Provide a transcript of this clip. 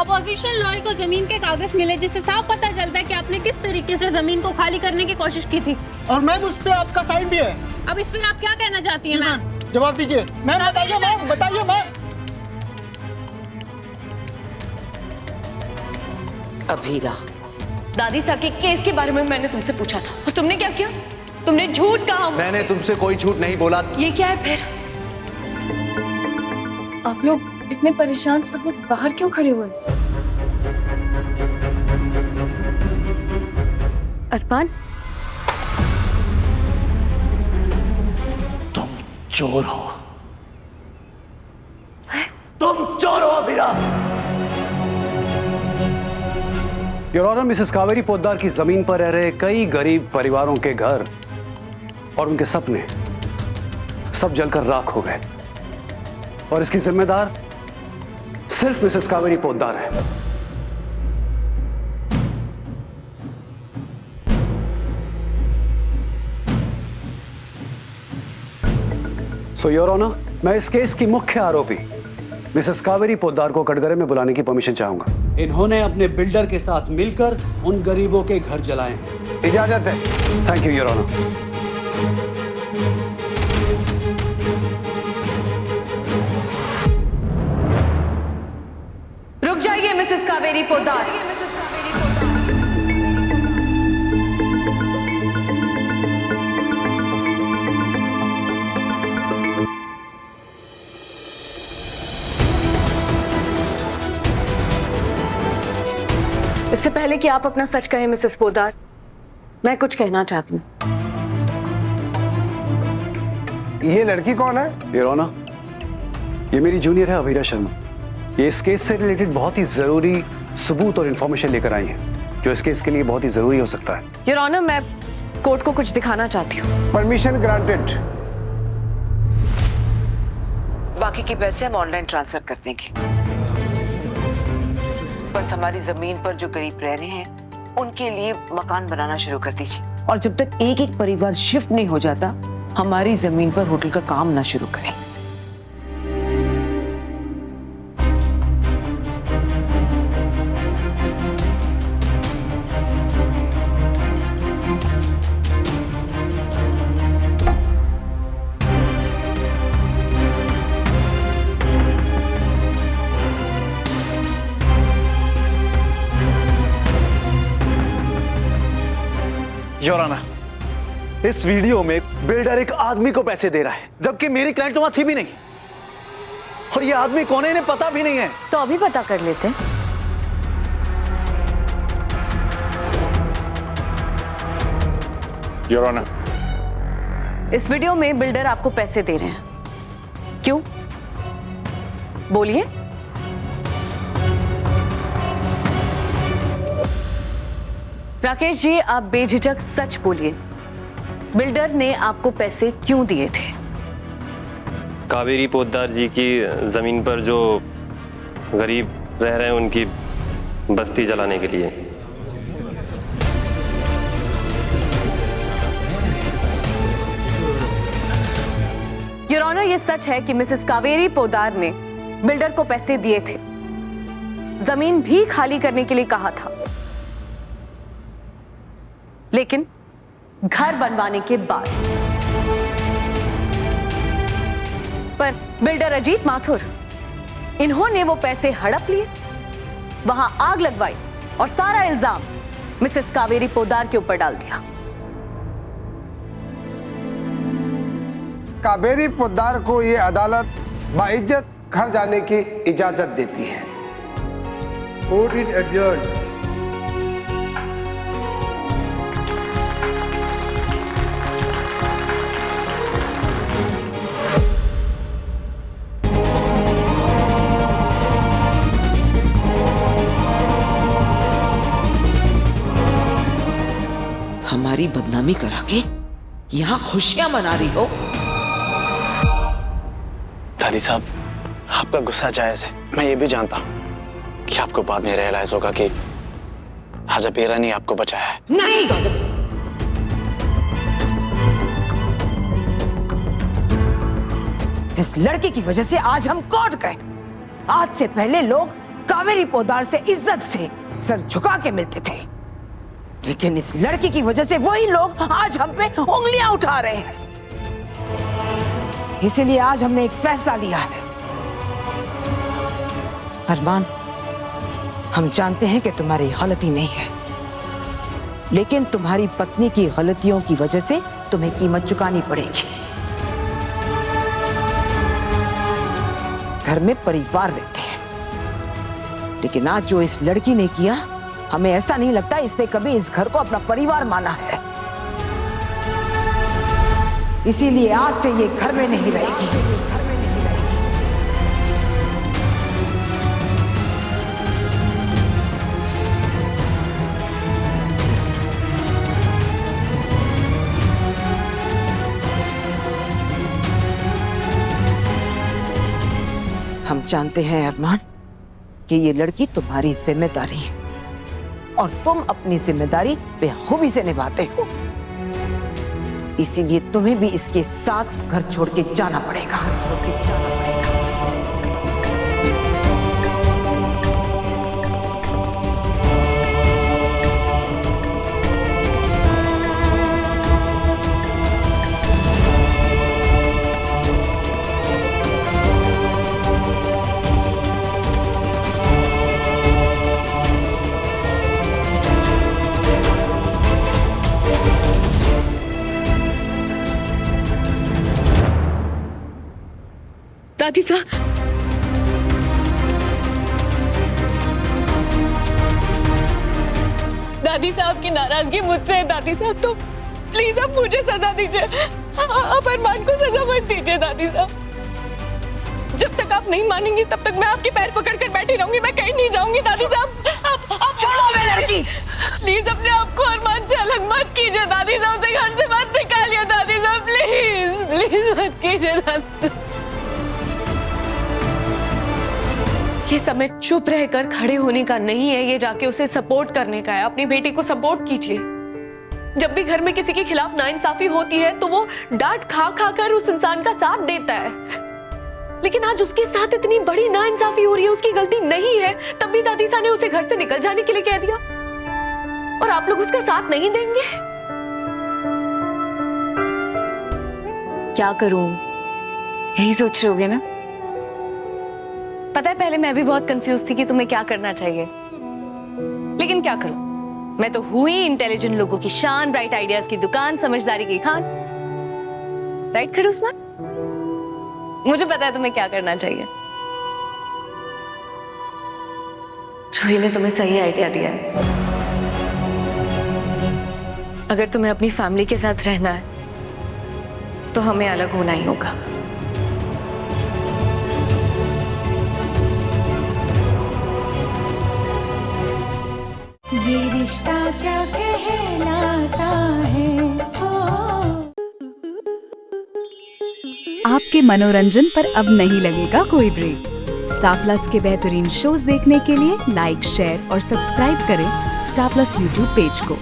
Opposition lawyer को जमीन के कागज मिले जिससे साफ पता चलता है कि आपने किस तरीके से जमीन को खाली करने की कोशिश की थी। और मैम उस पे आपका साइन भी है। अब इस पर आप क्या कहना चाहती हैं मैम? जवाब दीजिए मैम, बताइए मैम, बताइए मैम। अभीरा, दादी साहब के केस के बारे में मैंने तुमसे पूछा था और तुमने क्या किया? तुमने झूठ कहा। मैंने तुमसे कोई झूठ नहीं बोला। ये क्या है फिर? आप लोग इतने परेशान सब लोग बाहर क्यों खड़े हुए? अरमान, तुम चोर हो। तुम चोर हो Abhira. Your honour, Mrs Kaveri Poddar की जमीन पर रह रहे कई गरीब परिवारों के घर और उनके सपने सब जलकर राख हो गए और इसकी जिम्मेदार सिर्फ मिसेस कावेरी पोद्दार है। सो योर ऑनर, मैं इस केस की मुख्य आरोपी मिसेस कावेरी पोद्दार को कटघरे में बुलाने की परमिशन चाहूंगा। इन्होंने अपने बिल्डर के साथ मिलकर उन गरीबों के घर जलाए। इजाजत है। Thank you your honour. रुक जाइए मिसेस कावेरी पोद्दार। इससे पहले कि आप अपना सच कहें मिसेस पोद्दार, मैं कुछ कहना चाहती हूँ। ये लड़की कौन है? योर ऑनर, ये मेरी जूनियर है अभीरा शर्मा। ये इस केस से रिलेटेड बहुत ही जरूरी सबूत और इंफॉर्मेशन लेकर आई है जो इस केस के लिए बहुत ही जरूरी हो सकता है। योर ऑनर, मैं कोर्ट को कुछ दिखाना चाहती हूँ। Permission granted. बाकी के पैसे हम ऑनलाइन ट्रांसफर कर देंगे। बस हमारी जमीन पर जो गरीब रह रहे हैं उनके लिए मकान बनाना शुरू कर दीजिए। और जब तक एक एक परिवार शिफ्ट नहीं हो जाता, हमारी जमीन पर होटल का काम ना शुरू करें। योर ऑनर, इस वीडियो में बिल्डर एक आदमी को पैसे दे रहा है जबकि मेरी क्लाइंट तो वहां थी भी नहीं और ये आदमी कौन है इन्हें पता भी नहीं है। तो अभी पता कर लेते हैं। योर ऑनर, इस वीडियो में बिल्डर आपको पैसे दे रहे हैं, क्यों? बोलिए। राकेश जी, आप बेझिझक सच बोलिए, बिल्डर ने आपको पैसे क्यों दिए थे? कावेरी पोद्दार जी की जमीन पर जो गरीब रह रहे हैं उनकी बस्ती जलाने के लिए। योर ऑनर, ये सच है कि मिसेस कावेरी पोद्दार ने बिल्डर को पैसे दिए थे, जमीन भी खाली करने के लिए कहा था, लेकिन घर बनवाने के बाद। पर बिल्डर अजीत माथुर, इन्होंने वो पैसे हड़प लिए, वहां आग लगवाई और सारा इल्जाम मिसेस कावेरी पोद्दार के ऊपर डाल दिया। कावेरी पोद्दार को ये अदालत बाइज्जत घर जाने की इजाजत देती है। Court is adjourned. हमारी बदनामी करा के यहाँ खुशियां मना रही हो? दादी साहब, आपका गुस्सा जायज है। मैं ये भी जानता हूँ कि आपको बाद में रियलाइज होगा कि आज अभीरा ने आपको बचाया है। नहीं, इस लड़के की वजह से आज हम कोर्ट गए। आज से पहले लोग कावेरी पोद्दार से इज्जत से सर झुका के मिलते थे, लेकिन इस लड़की की वजह से वही लोग आज हम पे उंगलियां उठा रहे हैं। इसीलिए आज हमने एक फैसला लिया है। अरमान, हम जानते हैं कि तुम्हारी गलती नहीं है, लेकिन तुम्हारी पत्नी की गलतियों की वजह से तुम्हें कीमत चुकानी पड़ेगी। घर में परिवार रहते हैं, लेकिन आज जो इस लड़की ने किया, हमें ऐसा नहीं लगता इसने कभी इस घर को अपना परिवार माना है। इसीलिए आज से ये घर में नहीं रहेगी। हम जानते हैं अरमान कि ये लड़की तुम्हारी जिम्मेदारी है और तुम अपनी जिम्मेदारी बेखूबी से निभाते हो। इसीलिए तुम्हें भी इसके साथ घर छोड़ के जाना पड़ेगा। दादी साहब, दादी साहब की नाराजगी मुझसे है। दादी साहब, तो प्लीज आप मुझे सजा दीजिए, आप अरमान को सजा मत दीजिए। दादी साहब, जब तक आप नहीं मानेंगी तब तक मैं आपके पैर पकड़ कर बैठी रहूंगी, मैं कहीं नहीं जाऊंगी। दादी साहब, आप छोड़ो मैं लड़की, प्लीज अपने आप को अरमान से अलग मत कीजिए। दादी साहब, उसे घर से मत निकालिए। दादी साहब, प्लीज प्लीज मत कीजिए। दादी, ये समय चुप रहकर खड़े होने का नहीं है, ये जाके उसे सपोर्ट करने का है। अपनी बेटी को सपोर्ट कीजिए। जब भी घर में किसी के खिलाफ नाइंसाफी होती है तो वो डांट खा खा कर उस इंसान का साथ देता है, लेकिन आज उसके साथ इतनी बड़ी नाइंसाफी हो रही है, उसकी गलती नहीं है, तब भी दादी सा ने उसे घर से निकल जाने के लिए कह दिया और आप लोग उसका साथ नहीं देंगे। क्या करूं, यही सोच रहे होगे ना? पता है, पहले मैं भी बहुत कंफ्यूज थी कि तुम्हें क्या करना चाहिए, लेकिन क्या करूं, मैं तो हुई इंटेलिजेंट लोगों की शान, ब्राइट आइडियाज की दुकान, समझदारी की खान। राइट खड़ूसमान? मुझे पता है तुम्हें क्या करना चाहिए। जूही ने तुम्हें सही आइडिया दिया है। अगर तुम्हें अपनी फैमिली के साथ रहना है तो हमें अलग होना ही होगा। ये रिश्ता क्या कहलाता है। आपके मनोरंजन पर अब नहीं लगेगा कोई ब्रेक। स्टार प्लस के बेहतरीन शोज देखने के लिए लाइक, शेयर और सब्सक्राइब करें स्टार प्लस यूट्यूब पेज को।